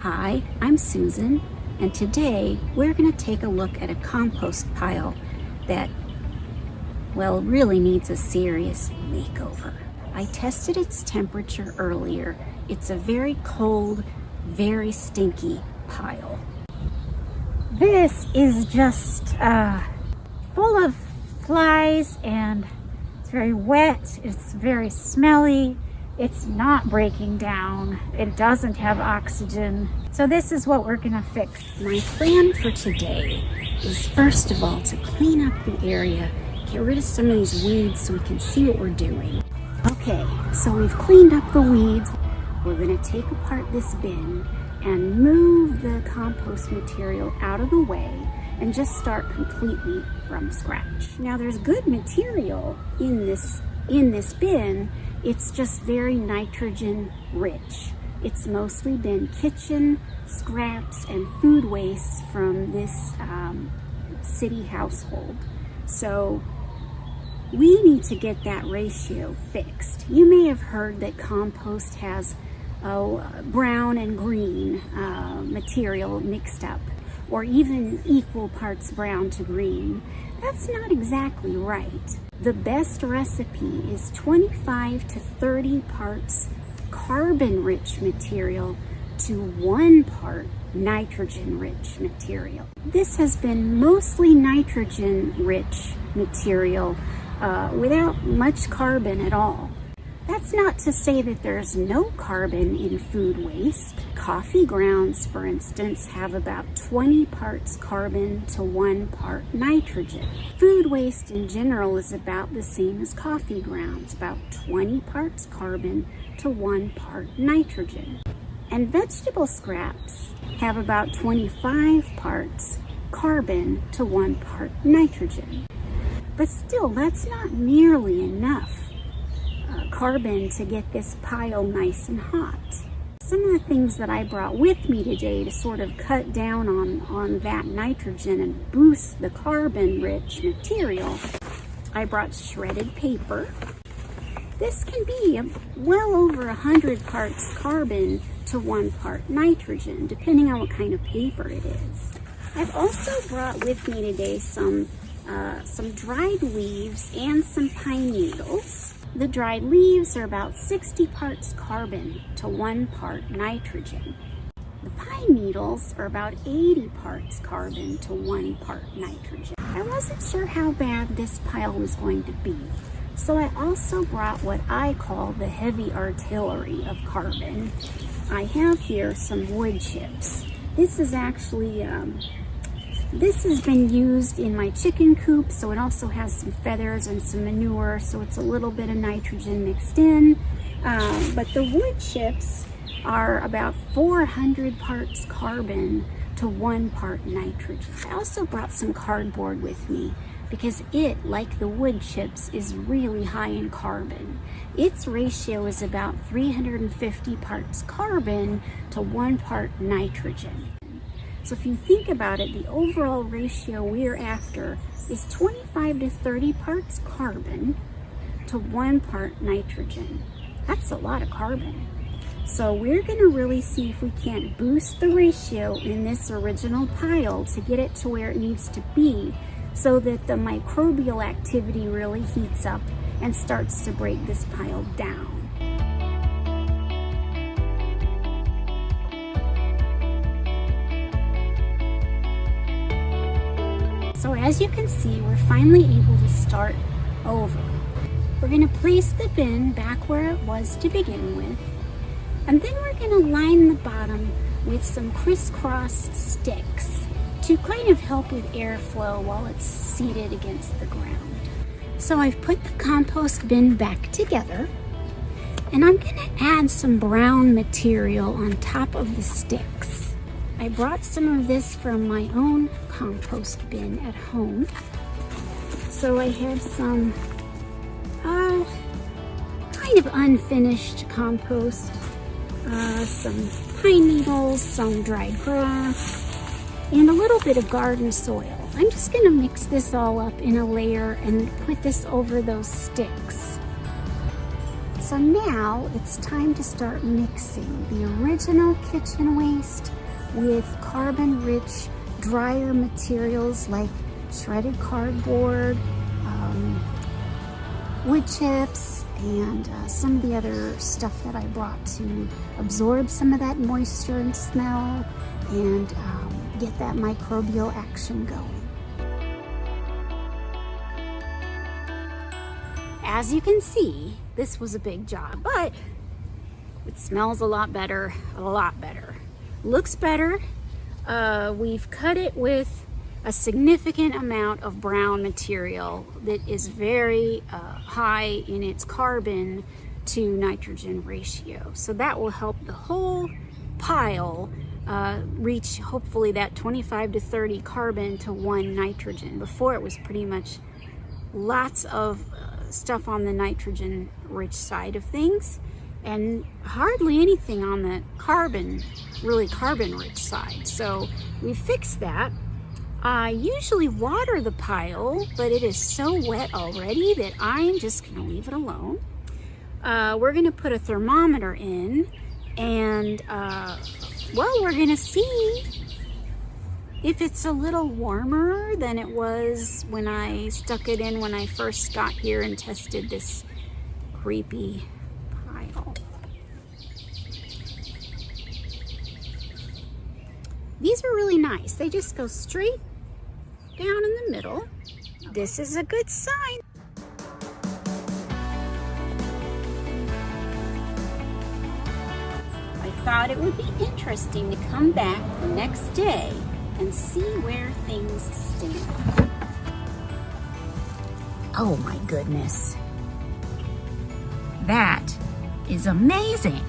Hi, I'm Susan, and today we're going to take a look at a compost pile that, well, really needs a serious makeover. I tested its temperature earlier. It's a very cold, very stinky pile. This is just full of flies, and it's very wet, it's very smelly. It's not breaking down. It doesn't have oxygen. So this is what we're gonna fix. My plan for today is, first of all, to clean up the area, get rid of some of these weeds so we can see what we're doing. Okay, so we've cleaned up the weeds. We're gonna take apart this bin and move the compost material out of the way and just start completely from scratch. Now there's good material in this bin. It's just very nitrogen rich. It's mostly been kitchen scraps and food waste from this city household. So we need to get that ratio fixed. You may have heard that compost has brown and green material mixed up, or even equal parts brown to green. That's not exactly right. The best recipe is 25 to 30 parts carbon-rich material to 1 part nitrogen-rich material. This has been mostly nitrogen-rich material without much carbon at all. That's not to say that there's no carbon in food waste. Coffee grounds, for instance, have about 20 parts carbon to 1 part nitrogen. Food waste in general is about the same as coffee grounds, about 20 parts carbon to 1 part nitrogen. And vegetable scraps have about 25 parts carbon to 1 part nitrogen. But still, that's not nearly enough carbon to get this pile nice and hot. Some of the things that I brought with me today to sort of cut down on that nitrogen and boost the carbon-rich material, I brought shredded paper. This can be well over 100 parts carbon to 1 part nitrogen, depending on what kind of paper it is. I've also brought with me today some dried leaves and some pine needles. The dried leaves are about 60 parts carbon to 1 part nitrogen. The pine needles are about 80 parts carbon to 1 part nitrogen. I wasn't sure how bad this pile was going to be, so I also brought what I call the heavy artillery of carbon. I have here some wood chips. This is actually this has been used in my chicken coop, so it also has some feathers and some manure, so it's a little bit of nitrogen mixed in. But the wood chips are about 400 parts carbon to 1 part nitrogen. I also brought some cardboard with me because it, like the wood chips, is really high in carbon. Its ratio is about 350 parts carbon to 1 part nitrogen. So if you think about it, the overall ratio we're after is 25 to 30 parts carbon to 1 part nitrogen. That's a lot of carbon. So we're gonna really see if we can't boost the ratio in this original pile to get it to where it needs to be so that the microbial activity really heats up and starts to break this pile down. So as you can see, we're finally able to start over. We're going to place the bin back where it was to begin with, and then we're going to line the bottom with some crisscross sticks to kind of help with airflow while it's seated against the ground. So I've put the compost bin back together, and I'm going to add some brown material on top of the sticks. I brought some of this from my own compost bin at home. So I have some kind of unfinished compost, some pine needles, some dried grass, and a little bit of garden soil. I'm just going to mix this all up in a layer and put this over those sticks. So now it's time to start mixing the original kitchen waste with carbon-rich, drier materials like shredded cardboard, wood chips, and some of the other stuff that I brought to absorb some of that moisture and smell and get that microbial action going. As you can see, this was a big job, but it smells a lot better, looks better. We've cut it with a significant amount of brown material that is very high in its carbon to nitrogen ratio. So that will help the whole pile reach hopefully that 25 to 30 carbon to 1 nitrogen. Before it was pretty much lots of stuff on the nitrogen rich side of things and hardly anything on the really carbon rich side. So we fixed that. I usually water the pile, but it is so wet already that I'm just gonna leave it alone. We're gonna put a thermometer in and well, we're gonna see if it's a little warmer than it was when I stuck it in when I first got here and tested this creepy pile. These are really nice. They just go straight down in the middle. This is a good sign. I thought it would be interesting to come back the next day and see where things stand. Oh my goodness. That is amazing.